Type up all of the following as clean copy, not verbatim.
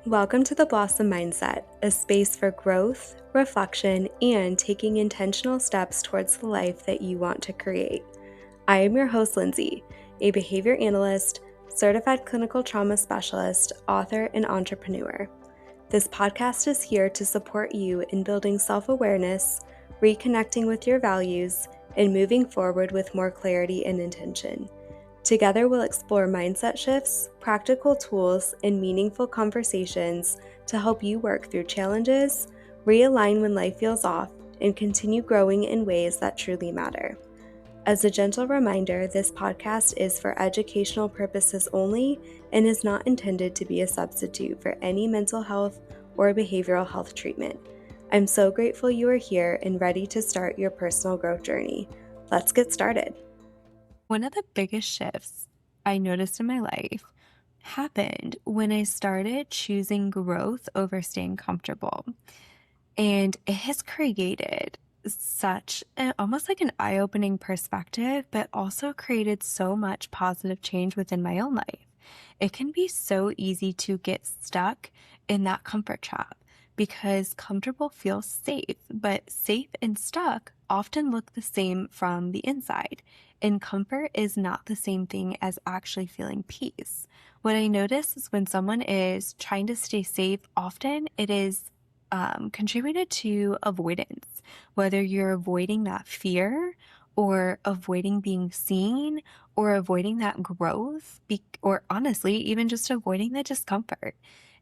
Welcome to the Blossom Mindset, a space for growth, reflection, and taking intentional steps towards the life that you want to create. I am your host, Lindsay, a behavior analyst, certified clinical trauma specialist, author, and entrepreneur. This podcast is here to support you in building self-awareness, reconnecting with your values, and moving forward with more clarity and intention. Together, we'll explore mindset shifts, practical tools, and meaningful conversations to help you work through challenges, realign when life feels off, and continue growing in ways that truly matter. As a gentle reminder, this podcast is for educational purposes only and is not intended to be a substitute for any mental health or behavioral health treatment. I'm so grateful you are here and ready to start your personal growth journey. Let's get started. One of the biggest shifts I noticed in my life happened when I started choosing growth over staying comfortable. And it has created almost like an eye-opening perspective, but also created so much positive change within my own life. It can be so easy to get stuck in that comfort trap because comfortable feels safe, but safe and stuck often look the same from the inside. And comfort is not the same thing as actually feeling peace. What I notice is when someone is trying to stay safe, often it is contributed to avoidance, whether you're avoiding that fear or avoiding being seen or avoiding that growth, or honestly, even just avoiding the discomfort.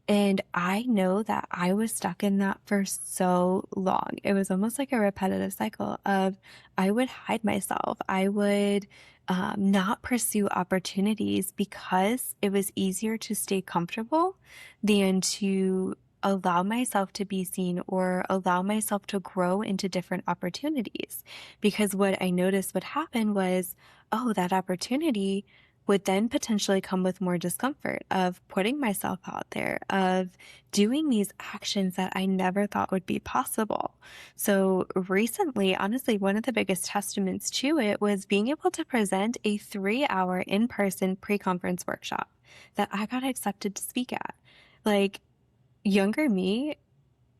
And I know that I was stuck in that for so long. It was almost like a repetitive cycle of I would hide myself. I would not pursue opportunities because it was easier to stay comfortable than to allow myself to be seen or allow myself to grow into different opportunities. Because what I noticed would happen was, oh, that opportunity would then potentially come with more discomfort of putting myself out there, of doing these actions that I never thought would be possible. So recently, honestly, one of the biggest testaments to it was being able to present a 3-hour in-person pre-conference workshop that I got accepted to speak at. Like, younger me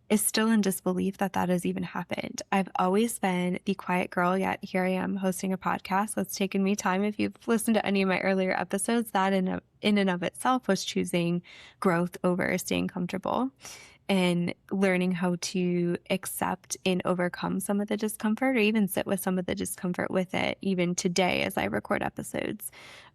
is still in disbelief that that has even happened. I've always been the quiet girl, yet here I am hosting a podcast that's taken me time. If you've listened to any of my earlier episodes, that in and of itself was choosing growth over staying comfortable and learning how to accept and overcome some of the discomfort or even sit with some of the discomfort with it, even today as I record episodes.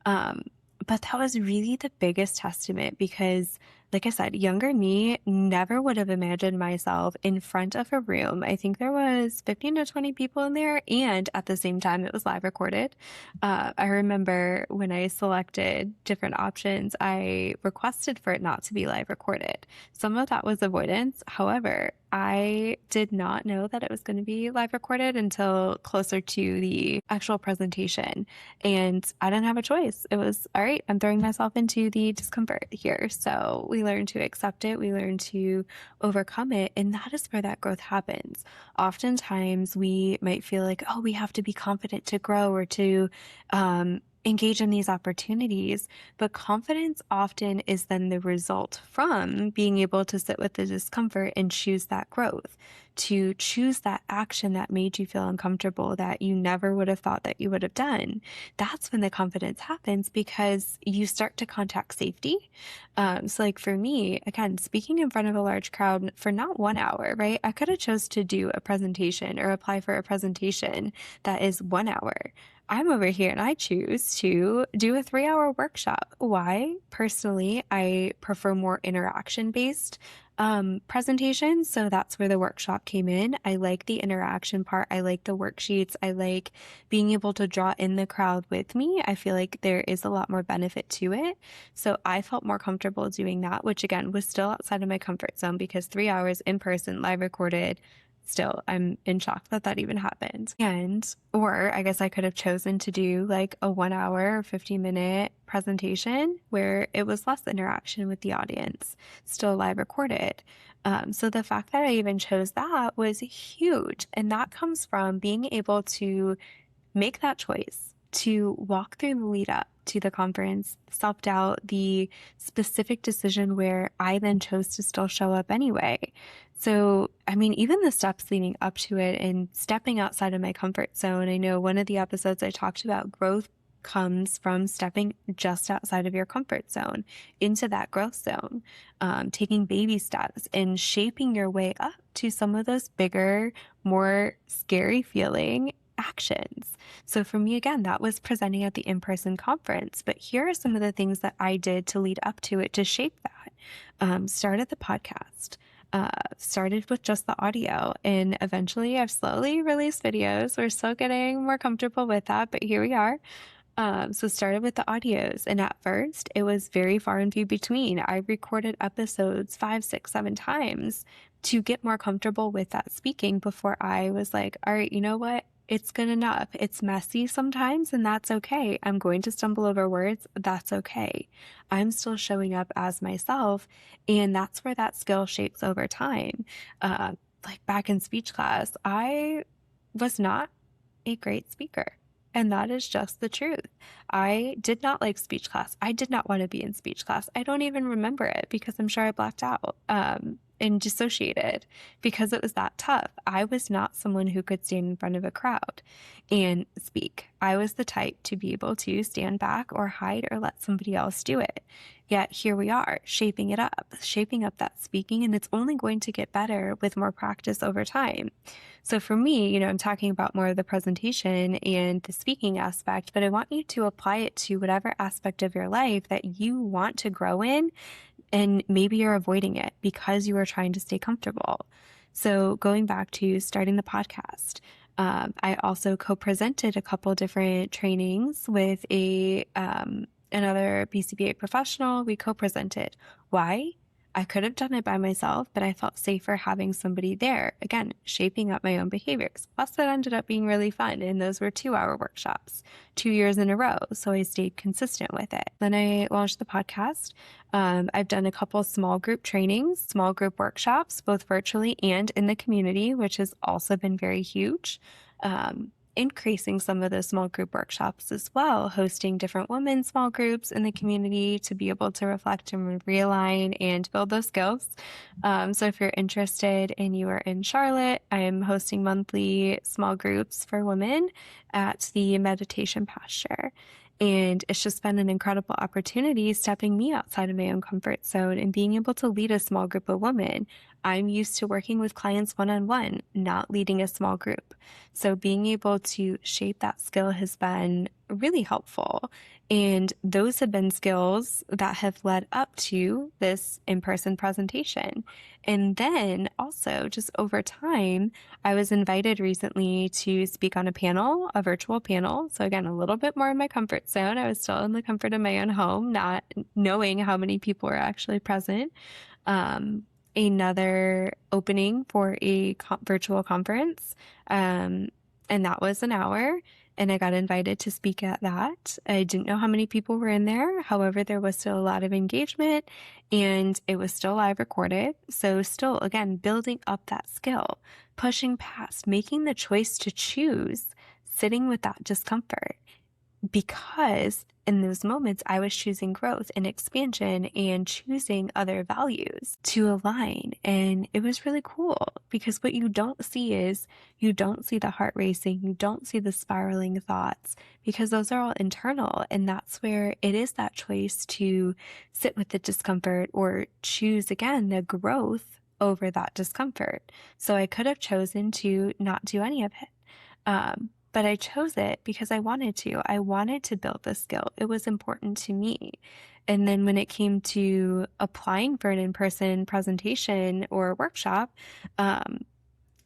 Um, but that was really the biggest testament because, like I said, younger me never would have imagined myself in front of a room. I think there was 15 to 20 people in there, and at the same time, it was live recorded. I remember when I selected different options, I requested for it not to be live recorded. Some of that was avoidance. However, I did not know that it was going to be live recorded until closer to the actual presentation. And I didn't have a choice. It was, all right, I'm throwing myself into the discomfort here. So we learn to accept it, we learn to overcome it. And that is where that growth happens. Oftentimes we might feel like, oh, we have to be confident to grow or to engage in these opportunities. But confidence often is then the result from being able to sit with the discomfort and choose that growth, to choose that action that made you feel uncomfortable that you never would have thought that you would have done. That's when the confidence happens because you start to contact safety. So like for me, again, speaking in front of a large crowd for not 1 hour, right? I could have chose to do a presentation or apply for a presentation that is 1 hour. I'm over here and I choose to do a 3-hour workshop. Why? Personally, I prefer more interaction based presentations. So that's where the workshop came in. I like the interaction part. I like the worksheets. I like being able to draw in the crowd with me. I feel like there is a lot more benefit to it. So I felt more comfortable doing that, which again was still outside of my comfort zone because 3 hours in person, live recorded, still, I'm in shock that that even happened. Or I guess I could have chosen to do like a 1 hour or 15-minute presentation where it was less interaction with the audience, still live recorded. So the fact that I even chose that was huge. And that comes from being able to make that choice to walk through the lead up to the conference, self-doubt, the specific decision where I then chose to still show up anyway. So, I mean, even the steps leading up to it and stepping outside of my comfort zone. I know one of the episodes I talked about growth comes from stepping just outside of your comfort zone into that growth zone, taking baby steps and shaping your way up to some of those bigger, more scary feeling actions. So for me, again, that was presenting at the in-person conference. But here are some of the things that I did to lead up to it to shape that. Started the podcast. Started with just the audio, and eventually I've slowly released videos. We're still getting more comfortable with that, but here we are. So started with the audios, and at first it was very far and few between. I recorded episodes 5, 6, 7 times to get more comfortable with that speaking before I was like, all right, you know what? It's good enough. It's messy sometimes, and that's okay. I'm going to stumble over words. That's okay. I'm still showing up as myself, and that's where that skill shapes over time. Like back in speech class, I was not a great speaker. And that is just the truth. I did not like speech class. I did not want to be in speech class. I don't even remember it because I'm sure I blacked out and dissociated because it was that tough. I was not someone who could stand in front of a crowd and speak. I was the type to be able to stand back or hide or let somebody else do it. Yet here we are, shaping up that speaking, and it's only going to get better with more practice over time. So for me, I'm talking about more of the presentation and the speaking aspect, but I want you to apply it to whatever aspect of your life that you want to grow in, and maybe you're avoiding it because you are trying to stay comfortable. So going back to starting the podcast, I also co-presented a couple different trainings with another BCBA professional. We co-presented. Why? I could have done it by myself, but I felt safer having somebody there. Again, shaping up my own behaviors. Plus, that ended up being really fun. And those were 2-hour workshops, 2 years in a row. So I stayed consistent with it. Then I launched the podcast. I've done a couple small group trainings, small group workshops, both virtually and in the community, which has also been very huge. Increasing some of those small group workshops as well, hosting different women's small groups in the community to be able to reflect and realign and build those skills. So if you're interested and you are in Charlotte, I'm hosting monthly small groups for women at the Meditation Posture. And it's just been an incredible opportunity stepping me outside of my own comfort zone and being able to lead a small group of women. I'm used to working with clients one-on-one, not leading a small group. So being able to shape that skill has been really helpful. And those have been skills that have led up to this in-person presentation. And then also just over time, I was invited recently to speak on a virtual panel. So again, a little bit more in my comfort zone. I was still in the comfort of my own home, not knowing how many people were actually present. Another opening for a virtual conference. And that was an hour. And I got invited to speak at that. I didn't know how many people were in there. However, there was still a lot of engagement and it was still live recorded. So still, again, building up that skill, pushing past, making the choice to choose, sitting with that discomfort. Because in those moments, I was choosing growth and expansion and choosing other values to align. And it was really cool because what you don't see is you don't see the heart racing, you don't see the spiraling thoughts because those are all internal. And that's where it is that choice to sit with the discomfort or choose again the growth over that discomfort. So I could have chosen to not do any of it. But I chose it because I wanted to. I wanted to build this skill. It was important to me. And then when it came to applying for an in-person presentation or workshop,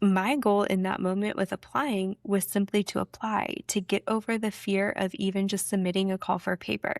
my goal in that moment with applying was simply to apply, to get over the fear of even just submitting a call for paper,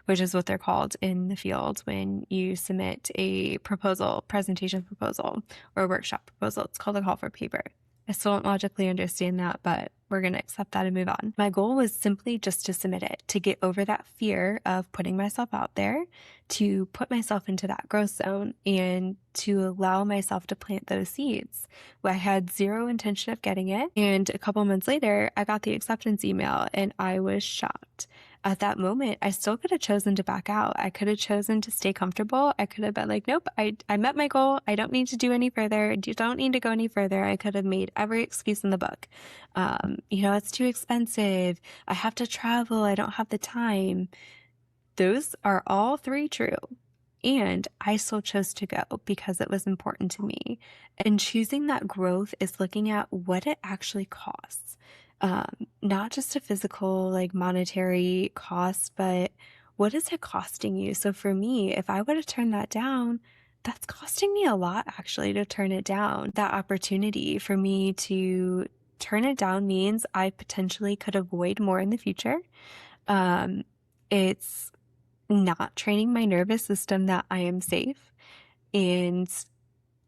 which is what they're called in the field when you submit a presentation proposal, or a workshop proposal. It's called a call for paper. I still don't logically understand that, but we're going to accept that and move on. My goal was simply just to submit it, to get over that fear of putting myself out there, to put myself into that growth zone, and to allow myself to plant those seeds. I had zero intention of getting it. And a couple months later, I got the acceptance email and I was shocked. At that moment, I still could have chosen to back out. I could have chosen to stay comfortable. I could have been like, nope, I met my goal. I don't need to do any further. You don't need to go any further. I could have made every excuse in the book. It's too expensive. I have to travel. I don't have the time. Those are all three true. And I still chose to go because it was important to me. And choosing that growth is looking at what it actually costs. Not just a physical, like monetary cost, but what is it costing you? So for me, if I would have turned that down, that's costing me a lot actually to turn it down. That opportunity for me to turn it down means I potentially could avoid more in the future. It's not training my nervous system that I am safe. And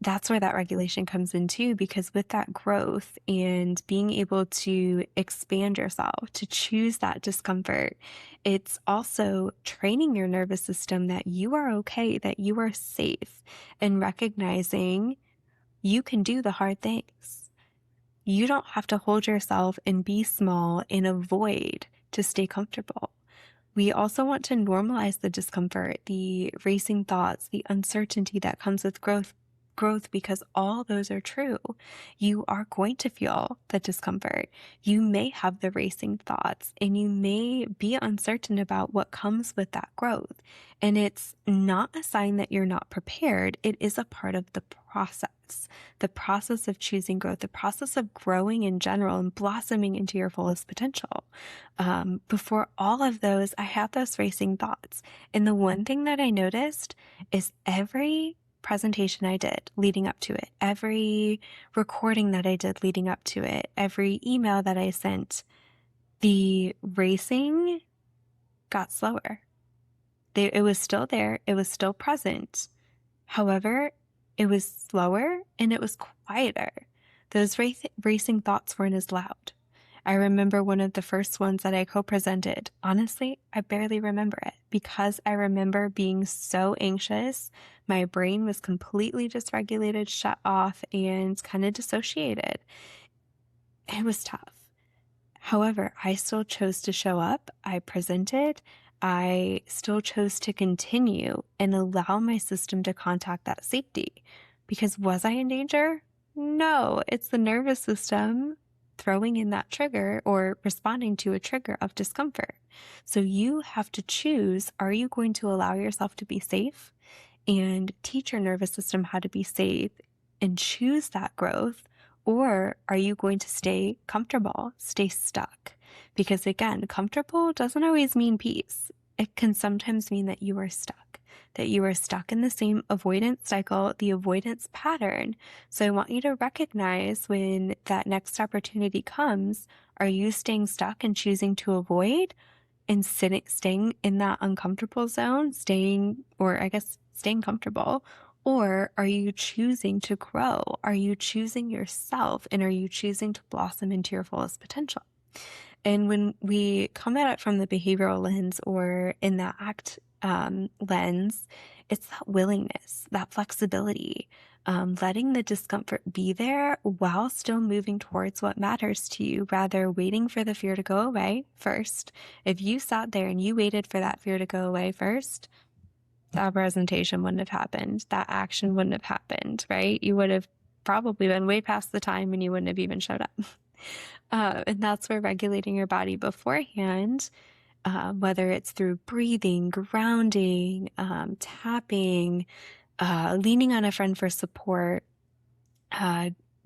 that's where that regulation comes in too, because with that growth and being able to expand yourself, to choose that discomfort, it's also training your nervous system that you are okay, that you are safe, and recognizing you can do the hard things. You don't have to hold yourself and be small and avoid to stay comfortable. We also want to normalize the discomfort, the racing thoughts, the uncertainty that comes with growth, because all those are true. You are going to feel the discomfort. You may have the racing thoughts and you may be uncertain about what comes with that growth. And it's not a sign that you're not prepared. It is a part of the process of choosing growth, the process of growing in general and blossoming into your fullest potential. Before all of those, I had those racing thoughts. And the one thing that I noticed is every presentation I did leading up to it, every recording that I did leading up to it, every email that I sent, the racing got slower. It was still there. It was still present. However, it was slower and it was quieter. Those racing thoughts weren't as loud. I remember one of the first ones that I co-presented. Honestly, I barely remember it because I remember being so anxious. My brain was completely dysregulated, shut off, and kind of dissociated. It was tough. However, I still chose to show up. I presented. I still chose to continue and allow my system to contact that safety. Because was I in danger? No, it's the nervous system throwing in that trigger or responding to a trigger of discomfort. So you have to choose, are you going to allow yourself to be safe and teach your nervous system how to be safe and choose that growth? Or are you going to stay comfortable, stay stuck? Because again, comfortable doesn't always mean peace. It can sometimes mean that you are stuck in the same avoidance cycle, the avoidance pattern. So I want you to recognize when that next opportunity comes, are you staying stuck and choosing to avoid and staying in that uncomfortable zone, staying comfortable? Or are you choosing to grow? Are you choosing yourself? And are you choosing to blossom into your fullest potential? And when we come at it from the behavioral lens or in that ACT lens, it's that willingness, that flexibility, letting the discomfort be there while still moving towards what matters to you, rather waiting for the fear to go away first. If you sat there and you waited for that fear to go away first, that presentation wouldn't have happened. That action wouldn't have happened, right? You would have probably been way past the time and you wouldn't have even showed up. And that's where regulating your body beforehand, whether it's through breathing, grounding, tapping, leaning on a friend for support,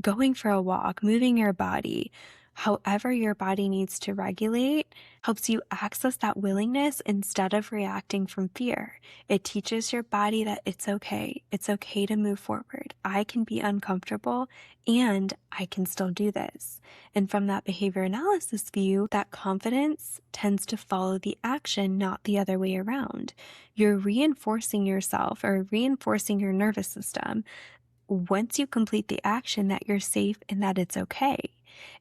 going for a walk, moving your body, however your body needs to regulate, helps you access that willingness instead of reacting from fear. It teaches your body that it's okay. It's okay to move forward. I can be uncomfortable and I can still do this. And from that behavior analysis view, that confidence tends to follow the action, not the other way around. You're reinforcing yourself or reinforcing your nervous system once you complete the action that you're safe and that it's okay.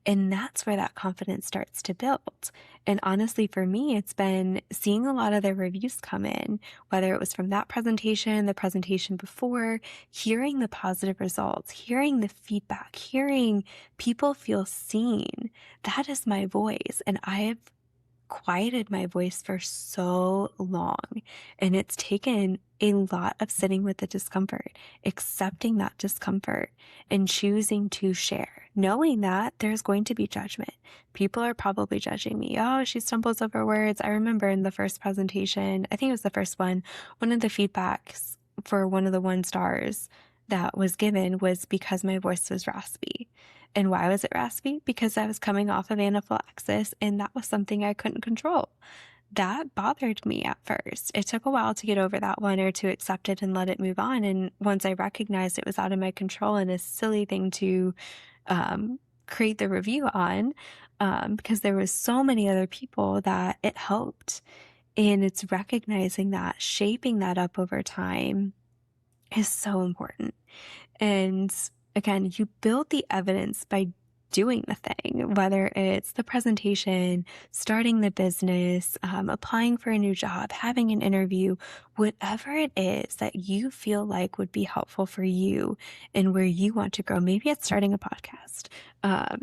And that's where that confidence starts to build. And honestly, for me, it's been seeing a lot of the reviews come in, whether it was from that presentation, the presentation before, hearing the positive results, hearing the feedback, hearing people feel seen. That is my voice. And I have quieted my voice for so long. And it's taken a lot of sitting with the discomfort, accepting that discomfort, and choosing to share, knowing that there's going to be judgment. People are probably judging me. Oh, she stumbles over words. I remember in the first presentation, I think it was the first one of the feedbacks for one of the 1 stars that was given was because my voice was raspy. And why was it raspy? Because I was coming off of anaphylaxis and that was something I couldn't control. That bothered me at first. It took a while to get over that one or to accept it and let it move on. And once I recognized it was out of my control and a silly thing to create the review on, because there was so many other people that it helped. And it's recognizing that, shaping that up over time is so important. And again, you build the evidence by doing the thing, whether it's the presentation, starting the business, applying for a new job, having an interview, whatever it is that you feel like would be helpful for you and where you want to grow. Maybe it's starting a podcast.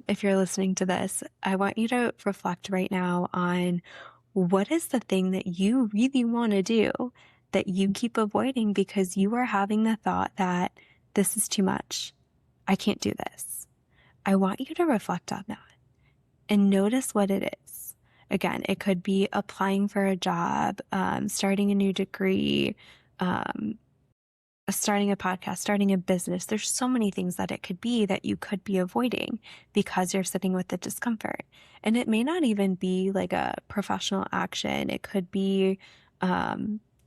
If you're listening to this, I want you to reflect right now on what is the thing that you really want to do that you keep avoiding because you are having the thought that this is too much. I can't do this. I want you to reflect on that and notice what it is. Again, it could be applying for a job, starting a new degree, starting a podcast, starting a business. There's so many things that it could be that you could be avoiding because you're sitting with the discomfort. And it may not even be like a professional action. It could be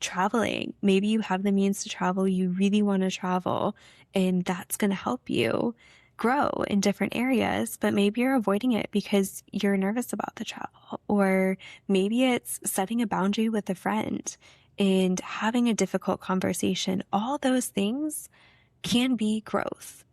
traveling. Maybe you have the means to travel. You really want to travel, and that's going to help you grow in different areas, but maybe you're avoiding it because you're nervous about the travel, or maybe it's setting a boundary with a friend and having a difficult conversation. All those things can be growth.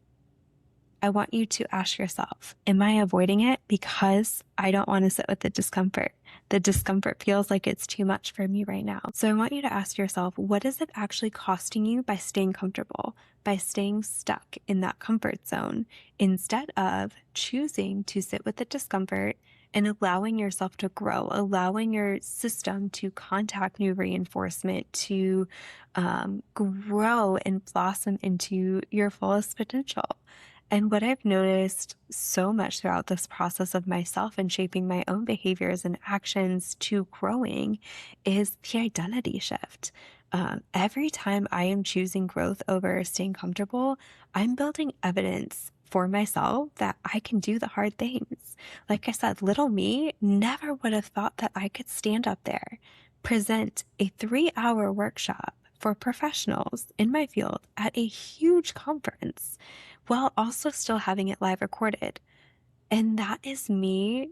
I want you to ask yourself, am I avoiding it because I don't want to sit with the discomfort? The discomfort feels like it's too much for me right now. So I want you to ask yourself, what is it actually costing you by staying comfortable, by staying stuck in that comfort zone, instead of choosing to sit with the discomfort and allowing yourself to grow, allowing your system to contact new reinforcement, to grow and blossom into your fullest potential. And what I've noticed so much throughout this process of myself and shaping my own behaviors and actions to growing is the identity shift. Every time I am choosing growth over staying comfortable, I'm building evidence for myself that I can do the hard things. Like I said, little me never would have thought that I could stand up there, present a 3-hour workshop for professionals in my field at a huge conference while also still having it live recorded. And that is me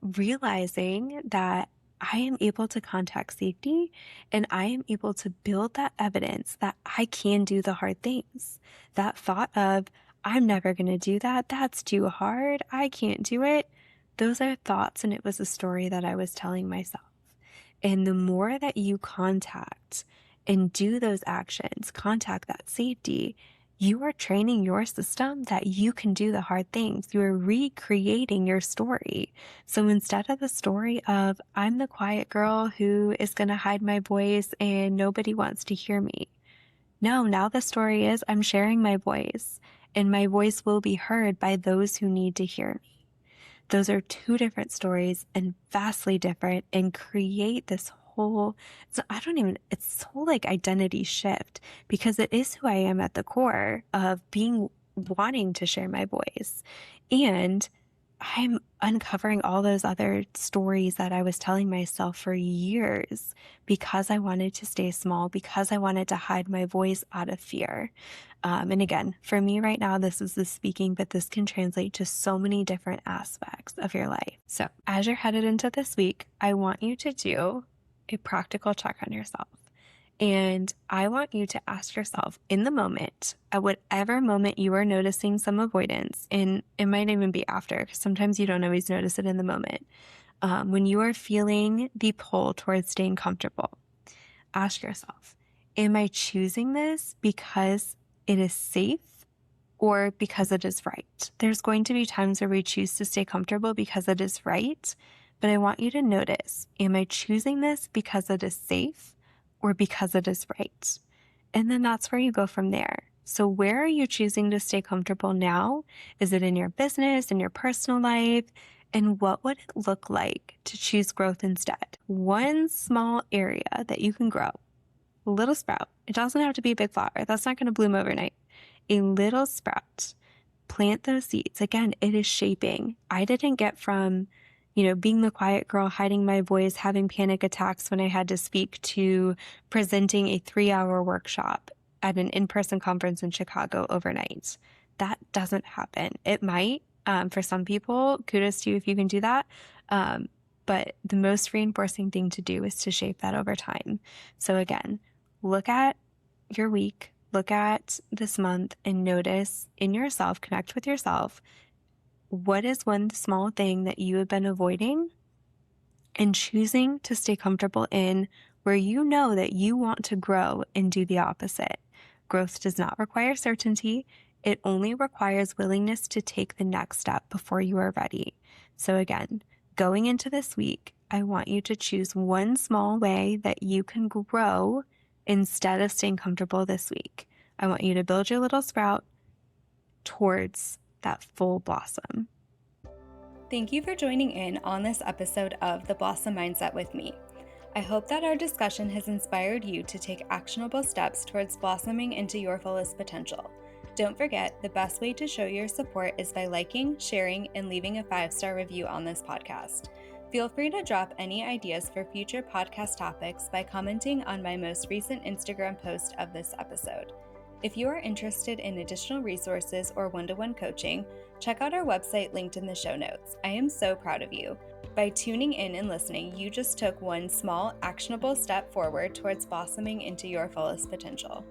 realizing that I am able to contact safety and I am able to build that evidence that I can do the hard things. That thought of, I'm never going to do that. That's too hard. I can't do it. Those are thoughts, and it was a story that I was telling myself. And the more that you contact and do those actions, contact that safety, you are training your system that you can do the hard things. You are recreating your story. So instead of the story of, I'm the quiet girl who is going to hide my voice and nobody wants to hear me. No, now the story is, I'm sharing my voice, and my voice will be heard by those who need to hear me. Those are two different stories and vastly different, and create this whole, it's whole like identity shift, because it is who I am at the core of wanting to share my voice. And I'm uncovering all those other stories that I was telling myself for years because I wanted to stay small, because I wanted to hide my voice out of fear. And again, for me right now, this is the speaking, but this can translate to so many different aspects of your life. So as you're headed into this week, I want you to do a practical check on yourself. And I want you to ask yourself in the moment, at whatever moment you are noticing some avoidance, and it might even be after, because sometimes you don't always notice it in the moment. When you are feeling the pull towards staying comfortable, ask yourself, am I choosing this because it is safe or because it is right? There's going to be times where we choose to stay comfortable because it is right, but I want you to notice, am I choosing this because it is safe or because it is right? And then that's where you go from there. So where are you choosing to stay comfortable now? Is it in your business, in your personal life? And what would it look like to choose growth instead? One small area that you can grow, a little sprout. It doesn't have to be a big flower. That's not going to bloom overnight. A little sprout. Plant those seeds. Again, it is shaping. I didn't get from, being the quiet girl, hiding my voice, having panic attacks when I had to speak, to presenting a 3-hour workshop at an in-person conference in Chicago overnight. That doesn't happen. It might, for some people. Kudos to you if you can do that. But the most reinforcing thing to do is to shape that over time. So again, look at your week, look at this month, and notice in yourself, connect with yourself. What is one small thing that you have been avoiding and choosing to stay comfortable in, where you know that you want to grow and do the opposite? Growth does not require certainty. It only requires willingness to take the next step before you are ready. So again, going into this week, I want you to choose one small way that you can grow instead of staying comfortable this week. I want you to build your little sprout towards that full blossom. Thank you for joining in on this episode of The Blossom Mindset with me. I hope that our discussion has inspired you to take actionable steps towards blossoming into your fullest potential. Don't forget, the best way to show your support is by liking, sharing, and leaving a 5-star review on this podcast. Feel free to drop any ideas for future podcast topics by commenting on my most recent Instagram post of this episode. If you are interested in additional resources or one-to-one coaching, check out our website linked in the show notes. I am so proud of you. By tuning in and listening, you just took one small, actionable step forward towards blossoming into your fullest potential.